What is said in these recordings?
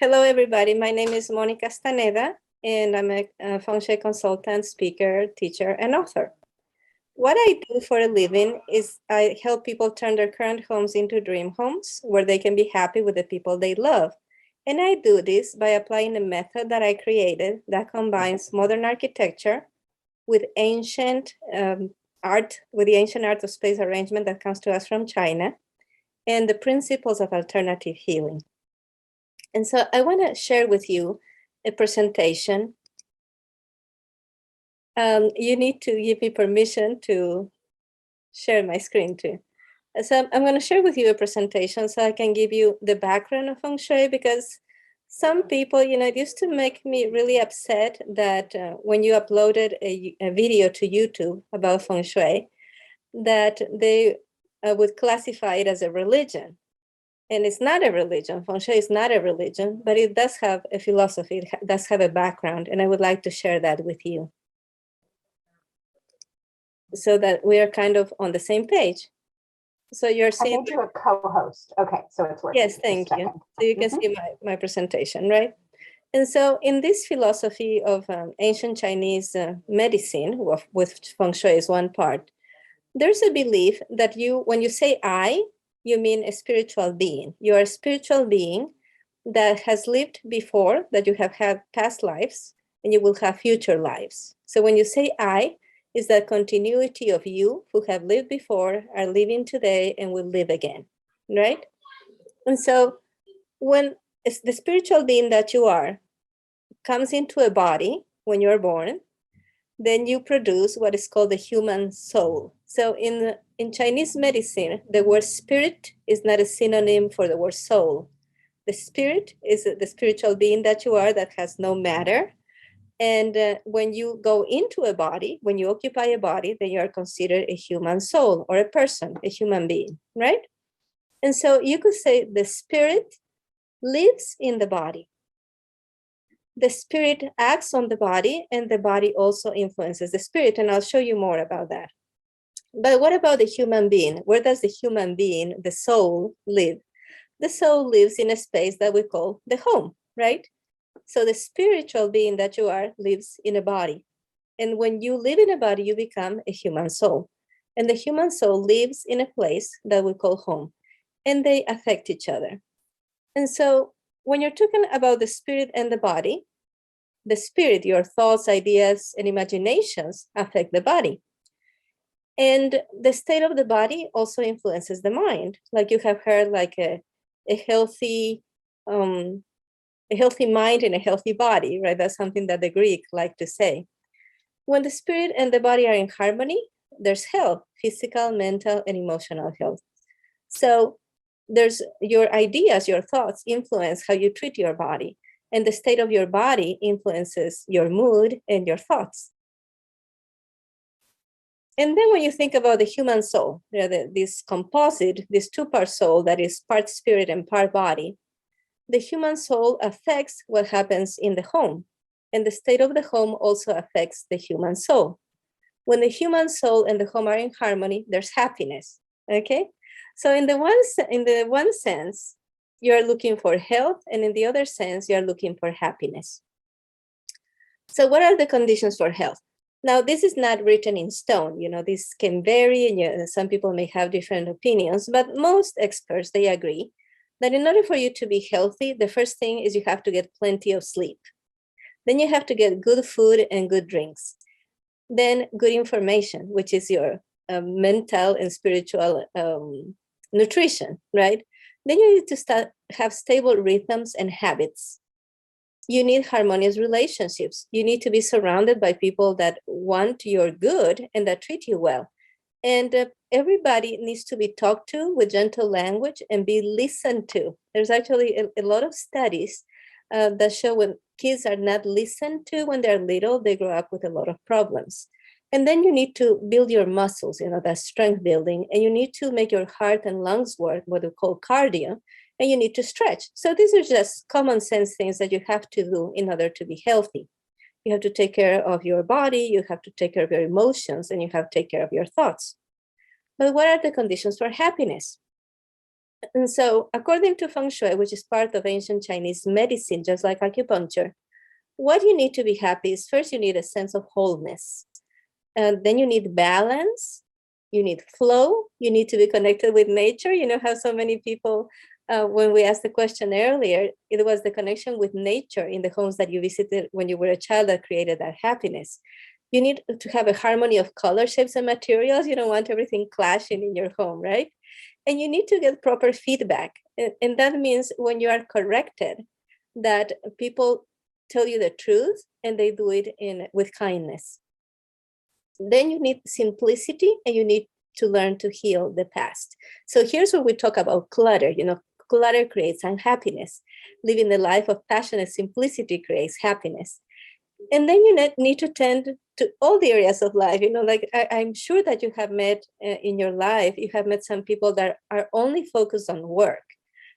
Hello, everybody. My name is Moni Castaneda, and I'm a Feng Shui consultant, speaker, teacher, and author. What I do for a living is I help people turn their current homes into dream homes where they can be happy with the people they love. And I do this by applying a method that I created that combines modern architecture with ancient art, with the ancient art of space arrangement that comes to us from China, and the principles of alternative healing. And so I want to share with you a presentation. You need to give me permission to share my screen too. So I'm going to share with you a presentation so I can give you the background of Feng Shui, because some people, it used to make me really upset that when you uploaded a video to YouTube about Feng Shui, that they would classify it as a religion. And it's not a religion. Feng Shui is not a religion, but it does have a philosophy. It does have a background, and I would like to share that with you so that we are kind of on the same page. So you're seeing— I made you a co-host. Okay, so it's working. Yes, thank you. So you can see my presentation, right? And so in this philosophy of ancient Chinese medicine, with Feng Shui is one part, there's a belief that when you say I, you mean a spiritual being. You are a spiritual being that has lived before, that you have had past lives, and you will have future lives. So when you say I, is that continuity of you who have lived before, are living today, and will live again, right? And so when the spiritual being that you are comes into a body when you're born, then you produce what is called the human soul. So in Chinese medicine, the word spirit is not a synonym for the word soul. The spirit is the spiritual being that you are that has no matter. And when you go into a body, when you occupy a body, then you are considered a human soul or a person, a human being, right? And so you could say the spirit lives in the body. The spirit acts on the body, and the body also influences the spirit. And I'll show you more about that. But what about the human being? Where does the human being, the soul, live? The soul lives in a space that we call the home, right? So the spiritual being that you are lives in a body. And when you live in a body, you become a human soul. And the human soul lives in a place that we call home. And they affect each other. And so when you're talking about the spirit and the body, the spirit, your thoughts, ideas, and imaginations affect the body. And the state of the body also influences the mind. Like you have heard, like a healthy mind and a healthy body, right? That's something that the Greek like to say. When the spirit and the body are in harmony, there's health, physical, mental, and emotional health. So there's your ideas, your thoughts influence how you treat your body. And the state of your body influences your mood and your thoughts. And then when you think about the human soul, this composite, this two-part soul that is part spirit and part body, the human soul affects what happens in the home. And the state of the home also affects the human soul. When the human soul and the home are in harmony, there's happiness, okay? So in the one sense, you're looking for health, and in the other sense, you're looking for happiness. So what are the conditions for health? Now, this is not written in stone. This can vary, and some people may have different opinions, but most experts, they agree that in order for you to be healthy, the first thing is you have to get plenty of sleep. Then you have to get good food and good drinks. Then good information, which is your mental and spiritual nutrition, right? Then you need to have stable rhythms and habits. You need harmonious relationships. You need to be surrounded by people that want your good and that treat you well. And everybody needs to be talked to with gentle language and be listened to. There's actually a lot of studies that show when kids are not listened to when they're little, they grow up with a lot of problems. And then you need to build your muscles, that's strength building. And you need to make your heart and lungs work, what we call cardio. And you need to stretch. So these are just common sense things that you have to do in order to be healthy. You have to take care of your body, you have to take care of your emotions, and you have to take care of your thoughts. But what are the conditions for happiness? And so according to Feng Shui, which is part of ancient Chinese medicine, just like acupuncture, what you need to be happy is first you need a sense of wholeness. And then you need balance, you need flow, you need to be connected with nature. You know how so many people, when we asked the question earlier, it was the connection with nature in the homes that you visited when you were a child that created that happiness. You need to have a harmony of color, shapes, and materials. You don't want everything clashing in your home, right? And you need to get proper feedback. And that means when you are corrected, that people tell you the truth and they do it with kindness. Then you need simplicity and you need to learn to heal the past. So here's where we talk about clutter. You know, clutter creates unhappiness. Living the life of passion and simplicity creates happiness. And then you need to tend to all the areas of life. You know, like I'm sure that you have met in your life, you have met some people that are only focused on work.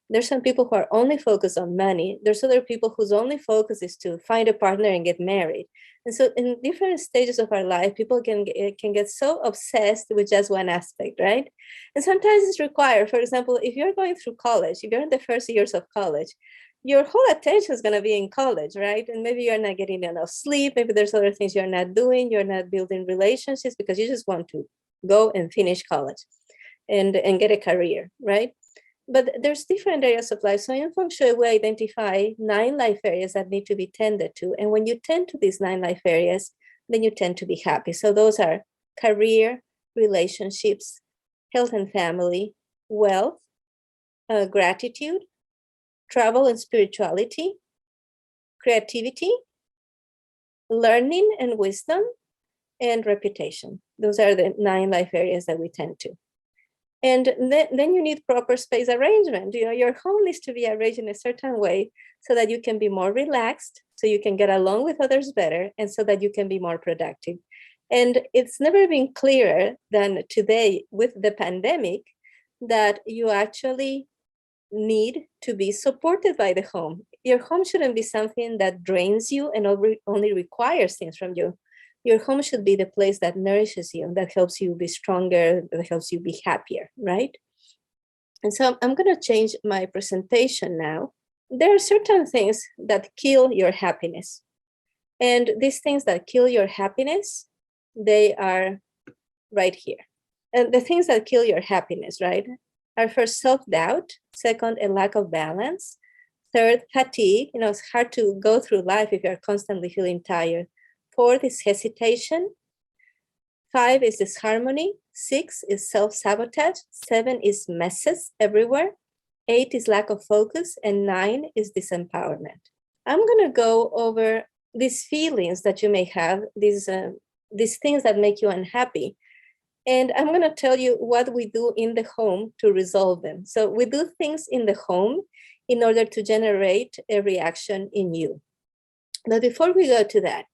There's some people who are only focused on money. There's other people whose only focus is to find a partner and get married. And so in different stages of our life, people can get so obsessed with just one aspect, right? And sometimes it's required. For example, if you're going through college, if you're in the first years of college, your whole attention is going to be in college, right? And maybe you're not getting enough sleep. Maybe there's other things you're not doing. You're not building relationships because you just want to go and finish college and get a career, right? But there's different areas of life. So in Feng Shui, we identify 9 life areas that need to be tended to. And when you tend to these 9 life areas, then you tend to be happy. So those are career, relationships, health and family, wealth, gratitude, travel and spirituality, creativity, learning and wisdom, and reputation. Those are the 9 life areas that we tend to. And then you need proper space arrangement. You know, your home needs to be arranged in a certain way so that you can be more relaxed, so you can get along with others better, and so that you can be more productive. And it's never been clearer than today with the pandemic that you actually need to be supported by the home. Your home shouldn't be something that drains you and only requires things from you. Your home should be the place that nourishes you, that helps you be stronger, that helps you be happier, right? And so I'm going to change my presentation now. There are certain things that kill your happiness. And these things that kill your happiness, they are right here. And the things that kill your happiness, right, are first self-doubt, second, a lack of balance, third, fatigue. You know, it's hard to go through life if you're constantly feeling tired. 4th is hesitation. 5 is disharmony. 6 is self-sabotage. 7 is messes everywhere. 8 is lack of focus. And 9 is disempowerment. I'm going to go over these feelings that you may have, these things that make you unhappy. And I'm going to tell you what we do in the home to resolve them. So we do things in the home in order to generate a reaction in you. But before we go to that,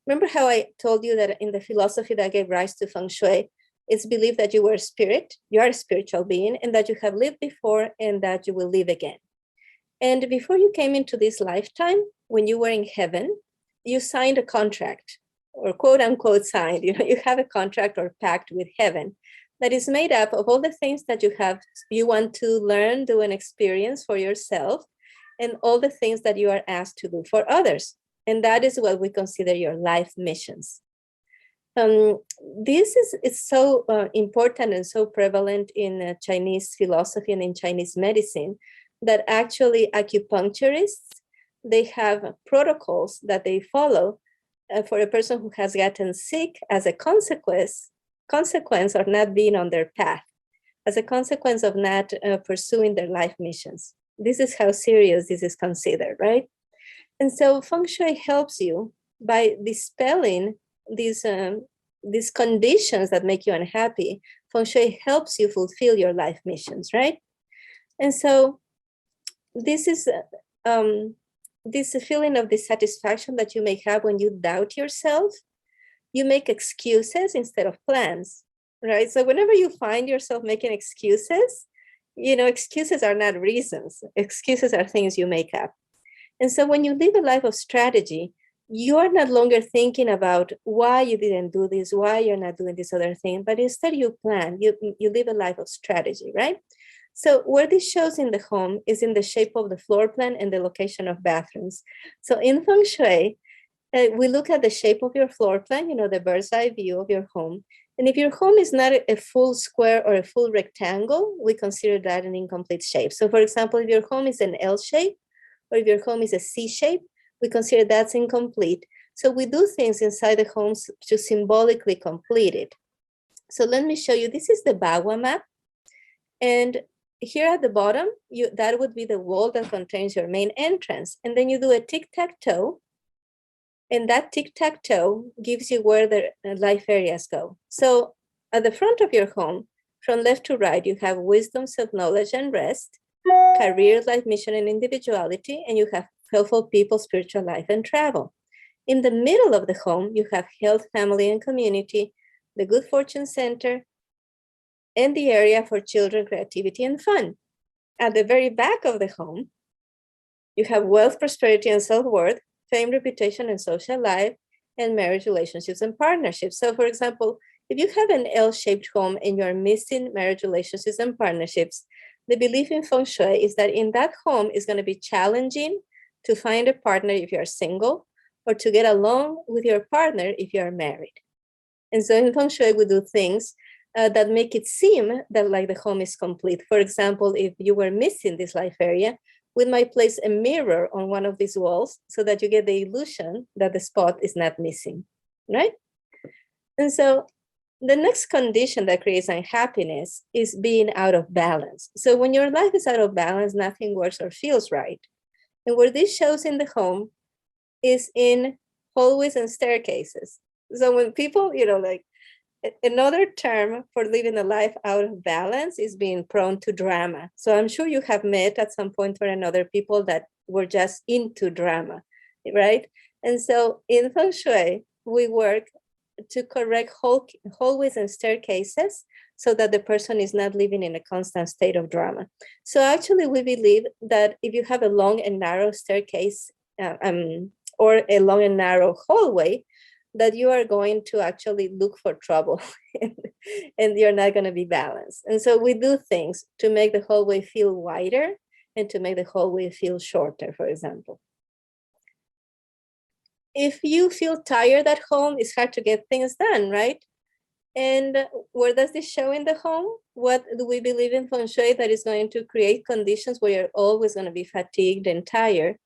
remember how I told you that in the philosophy that gave rise to Feng Shui, it's believed that you were a spirit, you are a spiritual being, and that you have lived before and that you will live again. And before you came into this lifetime, when you were in heaven, you signed a contract, or quote unquote signed. You have a contract or pact with heaven that is made up of all the things that you want to learn, do, and experience for yourself, and all the things that you are asked to do for others. And that is what we consider your life missions. This is so important and so prevalent in Chinese philosophy and in Chinese medicine that actually acupuncturists, they have protocols that they follow for a person who has gotten sick as a consequence of not being on their path, as a consequence of not pursuing their life missions. This is how serious this is considered, right? And so Feng Shui helps you by dispelling these conditions that make you unhappy. Feng Shui helps you fulfill your life missions, right? And so this is this feeling of dissatisfaction that you may have when you doubt yourself. You make excuses instead of plans, right? So whenever you find yourself making excuses, excuses are not reasons. Excuses are things you make up. And so when you live a life of strategy, you are not longer thinking about why you didn't do this, why you're not doing this other thing, but instead you plan, you live a life of strategy, right? So where this shows in the home is in the shape of the floor plan and the location of bathrooms. So in Feng Shui, we look at the shape of your floor plan, the bird's eye view of your home. And if your home is not a full square or a full rectangle, we consider that an incomplete shape. So for example, if your home is an L shape, or if your home is a C shape, we consider that's incomplete. So we do things inside the homes to symbolically complete it. So let me show you, this is the Bagua map. And here at the bottom, that would be the wall that contains your main entrance. And then you do a tic-tac-toe. And that tic-tac-toe gives you where the life areas go. So at the front of your home, from left to right, you have wisdom, self-knowledge, and rest, career, life, mission, and individuality, and you have helpful people, spiritual life, and travel. In the middle of the home, you have health, family, and community, the good fortune center, and the area for children, creativity, and fun. At the very back of the home, you have wealth, prosperity, and self-worth, fame, reputation, and social life, and marriage, relationships, and partnerships. So for example, if you have an L-shaped home and you're missing marriage, relationships, and partnerships, the belief in Feng Shui is that in that home is going to be challenging to find a partner if you're single, or to get along with your partner if you are married. And so in Feng Shui, we do things that make it seem that like the home is complete. For example, if you were missing this life area, we might place a mirror on one of these walls so that you get the illusion that the spot is not missing, right? And so the next condition that creates unhappiness is being out of balance. So when your life is out of balance, nothing works or feels right. And where this shows in the home is in hallways and staircases. So when people, like another term for living a life out of balance is being prone to drama. So I'm sure you have met at some point or another people that were just into drama, right? And so in Feng Shui, we work to correct hallways and staircases so that the person is not living in a constant state of drama. So actually, we believe that if you have a long and narrow staircase or a long and narrow hallway, that you are going to actually look for trouble and you're not going to be balanced. And so we do things to make the hallway feel wider and to make the hallway feel shorter, for example. If you feel tired at home, it's hard to get things done, right? And where does this show in the home? What do we believe in Feng Shui that is going to create conditions where you're always going to be fatigued and tired?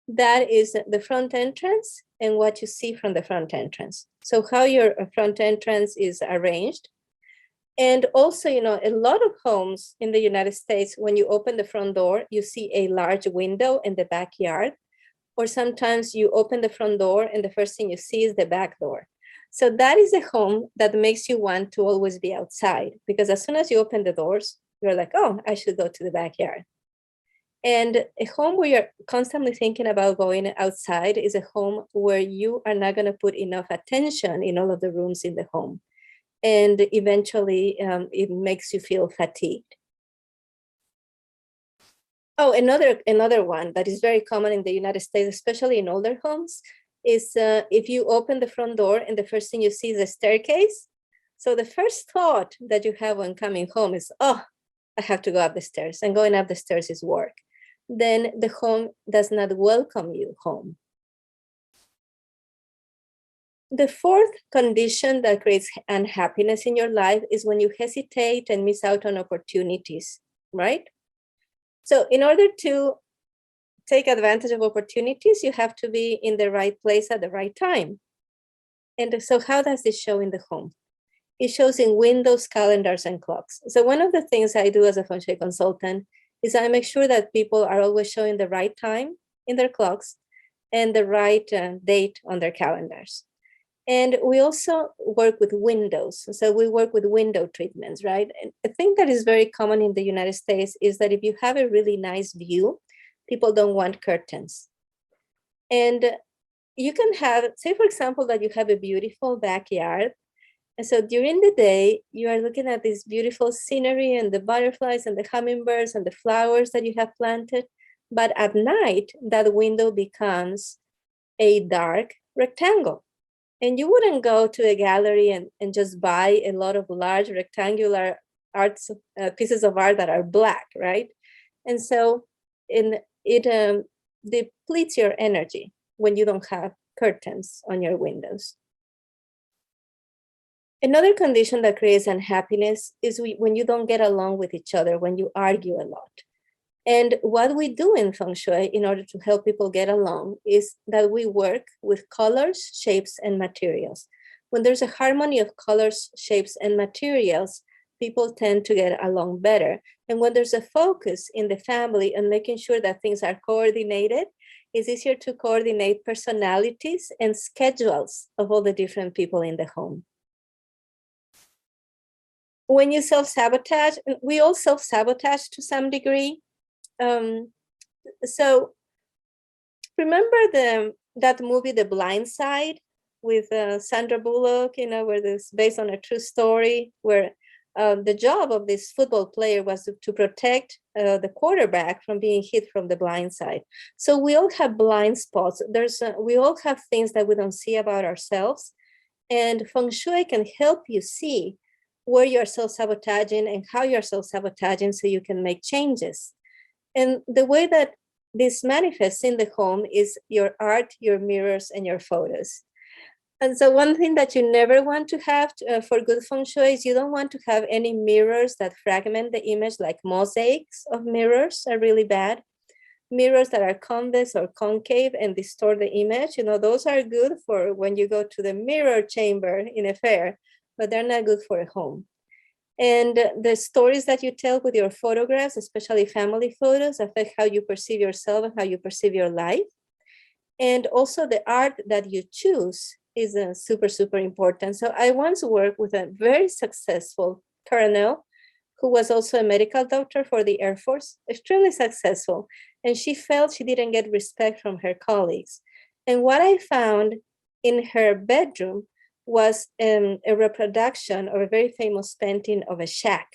That is the front entrance and what you see from the front entrance. So how your front entrance is arranged. And also, a lot of homes in the United States, when you open the front door, you see a large window in the backyard. Or sometimes you open the front door and the first thing you see is the back door. So that is a home that makes you want to always be outside, because as soon as you open the doors, you're like, oh, I should go to the backyard. And a home where you're constantly thinking about going outside is a home where you are not going to put enough attention in all of the rooms in the home. And eventually it makes you feel fatigued. Oh, another one that is very common in the United States, especially in older homes, is if you open the front door and the first thing you see is a staircase. So the first thought that you have when coming home is, oh, I have to go up the stairs, and going up the stairs is work. Then the home does not welcome you home. The fourth condition that creates unhappiness in your life is when you hesitate and miss out on opportunities, right? So in order to take advantage of opportunities, you have to be in the right place at the right time. And so how does this show in the home? It shows in windows, calendars, and clocks. So one of the things I do as a Feng Shui consultant is I make sure that people are always showing the right time in their clocks and the right date on their calendars. And we also work with windows. So we work with window treatments, right? And a thing that is very common in the United States is that if you have a really nice view, people don't want curtains. And you can have, say, for example, that you have a beautiful backyard. And so during the day, you are looking at this beautiful scenery and the butterflies and the hummingbirds and the flowers that you have planted. But at night, that window becomes a dark rectangle. And you wouldn't go to a gallery and just buy a lot of large rectangular pieces of art that are black, right? And so it depletes your energy when you don't have curtains on your windows. Another condition that creates unhappiness is when you don't get along with each other, when you argue a lot. And what we do in Feng Shui in order to help people get along is that we work with colors, shapes, and materials. When there's a harmony of colors, shapes, and materials, people tend to get along better. And when there's a focus in the family on making sure that things are coordinated, it's easier to coordinate personalities and schedules of all the different people in the home. When you self-sabotage, we all self-sabotage to some degree. So remember that movie, The Blind Side, with Sandra Bullock, where this based on a true story, where the job of this football player was to protect the quarterback from being hit from the blind side. So we all have blind spots. We all have things that we don't see about ourselves, and Feng Shui can help you see where you're self-sabotaging and how you're self-sabotaging so you can make changes. And the way that this manifests in the home is your art, your mirrors, and your photos. And so one thing that you never want to have for good Feng Shui is you don't want to have any mirrors that fragment the image, like mosaics of mirrors are really bad. Mirrors that are convex or concave and distort the image, those are good for when you go to the mirror chamber in a fair, but they're not good for a home. And the stories that you tell with your photographs, especially family photos, affect how you perceive yourself and how you perceive your life. And also the art that you choose is super, super important. So I once worked with a very successful colonel who was also a medical doctor for the Air Force, extremely successful. And she felt she didn't get respect from her colleagues. And what I found in her bedroom was a reproduction of a very famous painting of a shack.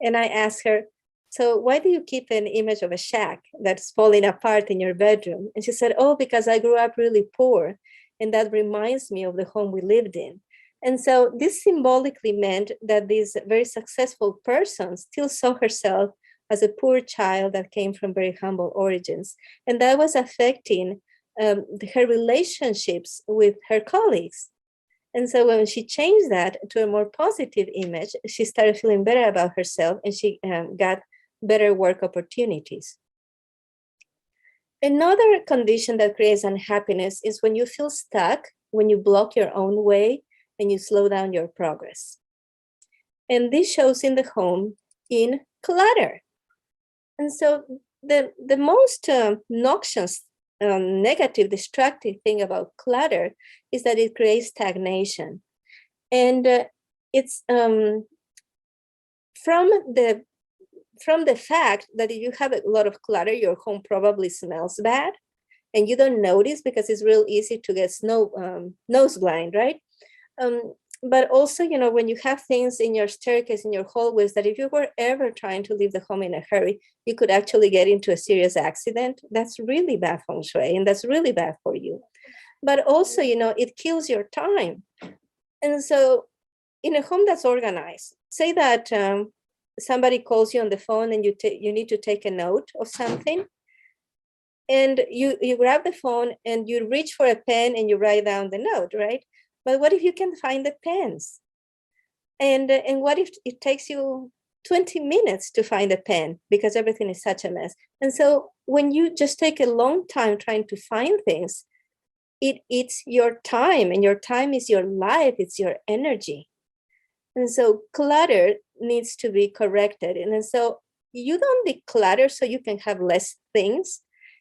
And I asked her, so why do you keep an image of a shack that's falling apart in your bedroom? And she said, oh, because I grew up really poor. And that reminds me of the home we lived in. And so this symbolically meant that this very successful person still saw herself as a poor child that came from very humble origins. And that was affecting her relationships with her colleagues. And so when she changed that to a more positive image, she started feeling better about herself and she got better work opportunities. Another condition that creates unhappiness is when you feel stuck, when you block your own way and you slow down your progress. And this shows in the home in clutter. And so the most noxious, negative, destructive thing about clutter is that it creates stagnation. And it's from the fact that if you have a lot of clutter, your home probably smells bad and you don't notice because it's real easy to get nose blind, right? But also, when you have things in your staircase, in your hallways, that if you were ever trying to leave the home in a hurry, you could actually get into a serious accident. That's really bad Feng Shui, and that's really bad for you. But also, it kills your time. And so in a home that's organized, say that somebody calls you on the phone and you need to take a note of something, and you grab the phone and you reach for a pen and you write down the note, right? But what if you can find the pens? And what if it takes you 20 minutes to find a pen because everything is such a mess? And so when you just take a long time trying to find things, it eats your time, and your time is your life, it's your energy. And so clutter needs to be corrected. And so you don't declutter so you can have less things.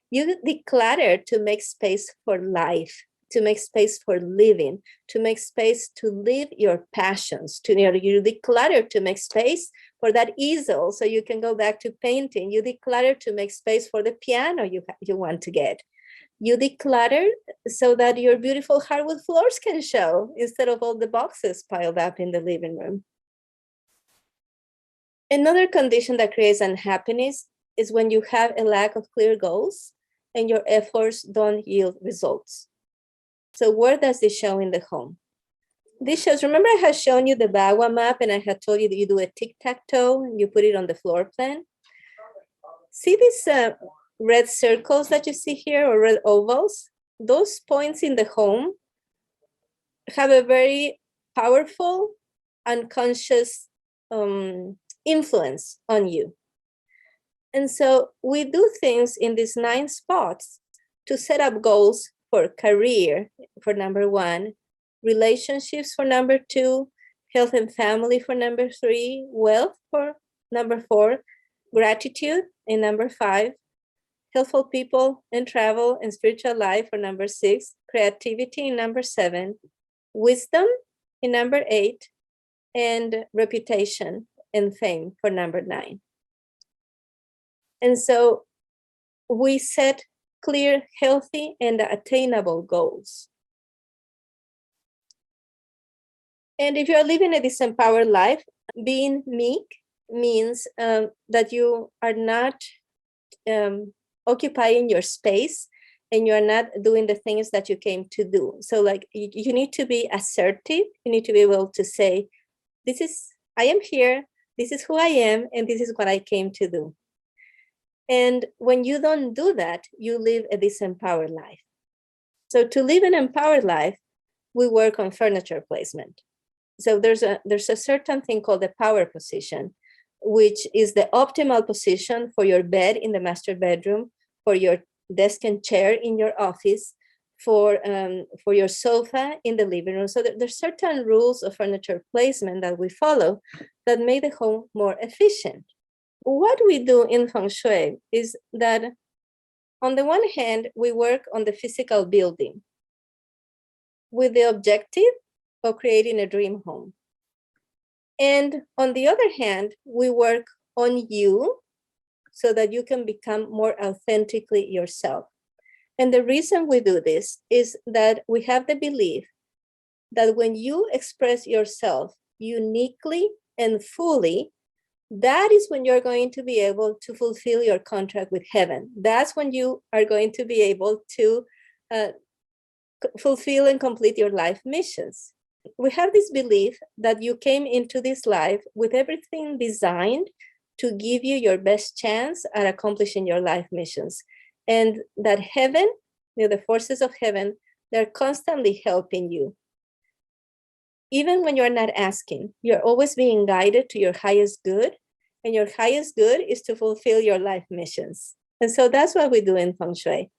You declutter to make space for life, to make space for living, to make space to live your passions. You declutter to make space for that easel so you can go back to painting. You declutter to make space for the piano you want to get. You declutter so that your beautiful hardwood floors can show instead of all the boxes piled up in the living room. Another condition that creates unhappiness is when you have a lack of clear goals and your efforts don't yield results. So where does this show in the home? This shows, remember I had shown you the Bagua map and I had told you that you do a tic-tac-toe and you put it on the floor plan. See these red circles that you see here, or red ovals? Those points in the home have a very powerful unconscious influence on you. And so we do things in these 9 spots to set up goals for career, for number 1, relationships for number 2, health and family for number 3, wealth for number 4, gratitude in number 5, helpful people and travel and spiritual life for number 6, creativity in number 7, wisdom in number 8, and reputation and fame for number 9. And so we set clear, healthy, and attainable goals. And if you're living a disempowered life, being meek means that you are not occupying your space and you're not doing the things that you came to do. So like you need to be assertive. You need to be able to say, I am here, this is who I am, and this is what I came to do. And when you don't do that, you live a disempowered life. So to live an empowered life, we work on furniture placement. So there's a certain thing called the power position, which is the optimal position for your bed in the master bedroom, for your desk and chair in your office, for your sofa in the living room. So there's certain rules of furniture placement that we follow that make the home more efficient. What we do in Feng Shui is that on the one hand, we work on the physical building with the objective of creating a dream home. And on the other hand, we work on you so that you can become more authentically yourself. And the reason we do this is that we have the belief that when you express yourself uniquely and fully, that is when you're going to be able to fulfill your contract with heaven. That's when you are going to be able to fulfill and complete your life missions. We have this belief that you came into this life with everything designed to give you your best chance at accomplishing your life missions. And that heaven, the forces of heaven, they're constantly helping you. Even when you're not asking, you're always being guided to your highest good, and your highest good is to fulfill your life missions. And so that's what we do in Feng Shui.